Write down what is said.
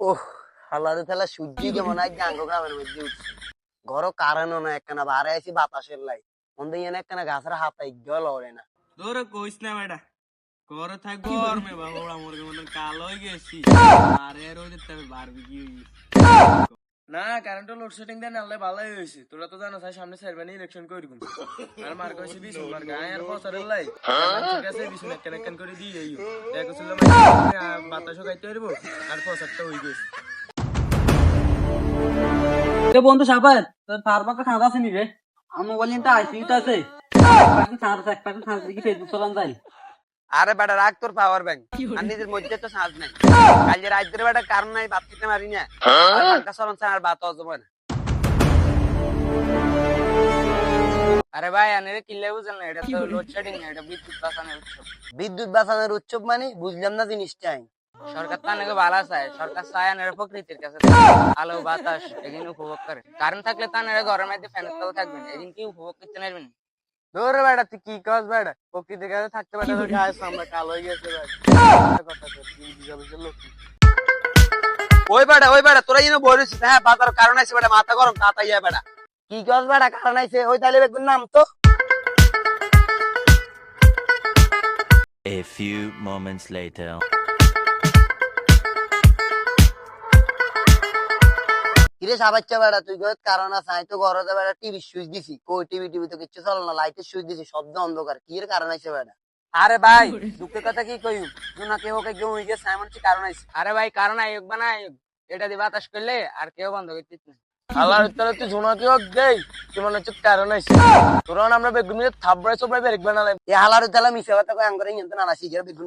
ওহ, হালারে থালা সূর্য কেমন আজ গাঙ্গ গ্রামের মধ্যে উঠছে। ঘর কারেন্টও না, একখানা বারে আছি বাতাসের লাই মন্দ ইয়ে একখানা গাছের হাতা ইজ্ঞ লড়ে না। তোরে কইস না বেটা, ঘরে থাক গরমে বাবা ওরা মুরগির মতন কালো হয়ে গেছি। আরে রোদের তাপে বারবিকি হয়ে গেছি। না কারেন্ট লোডশেডিং দেন আল্লাহ ভালোই হয়েছে। তোরা তো জানো সামনে সারবানি ইলেকশন করবি আর মার কইছে বিশ মার গায় আর পছরের লাই ঠিক আছে বিশ একখান একখান করে দিয়ে যাইও দেখো ছিল বাতাসও খাইতে পারবো আর পছরটা হয়ে গেছে। বন্ধু সাবান তোর ফার্মাকে সাঁত আছে নি রে? আমার মোবাইল নিয়ে আইসিউতে আছে, এক প্যাকেট সাঁত দিকে ফেসবুক চলান যাই। আরে বেটা রাখ তোর পাওয়ার ব্যাংক, আর নিজের মধ্যে তো সাজ নাই। কাল যে রাজ্যের বেটা কারণ নাই বাপ খেতে মারি না, চলন আর বাত অজব না। আরে ভাই আনেরে কিল্লে বুঝেন না, এটা তো লোডশেডিং না, এটা বিদ্যুৎ বাঁচানোর উৎসব। বিদ্যুৎ বাঁচানোর উৎসব মানে বুঝলাম না জিনিসটাই। সরকার তো অনেকে ভালো চায়, সরকার চায় আনেরে প্রকৃতির কাছে আলো বাতাস এগুলো উপভোগ করে। কারেন্ট থাকলে তো আনেরে ঘরের মধ্যে ফ্যানের তলে থাকবেন, এদিন কি উপভোগ করতে পারবেন? ধরে বেটা তুই কি কস বেটা, প্রকৃতির কাছে থাকতে বেটা তোর গায়ে সামনে কালো হয়ে গেছে বেটা। ওই বেটা তোরা যেন বলিস হ্যাঁ বাতার কারণ আছে বেটা, মাথা গরম তাড়াতাড়ি যায় বেটা। কি কস বেটা কারণ আছে ওই তাহলে বেগুন নাম তো। A few moments later. কিরে সাবাচ্চা বেটা তুই কস কারণ আছে, আমি তো ঘরে বেটা টিভি সুইচ দিছি, কই টিভি তো কিচ্ছু চলে না, লাইটের সুইচ দিছি, শব্দ অন্ধকার, কি এর কারণ আছে বেটা? আরে ভাই দুঃখের কথা কি কইউ, না কেউ কেউ হয়ে গেছে এমন কি কারণ আছে? আরে ভাই কারণ আয়োগ বা না আয়োগ, এটা দিয়ে বাতাস করলে আর কেউ বন্ধ করতে না। আল্লাহর উত্তরে তুই ঝুনাকে হোক দেই, তুই মনে হচ্ছে কারণ আছে। তোরা আমরা বেগুন মিলে থাবড়াই সবড়াই বেরেক বানালাম। এই হালার উত্তলা মিশে কথা কই আঙ্গরে ইনতে না শিখে বেগুন।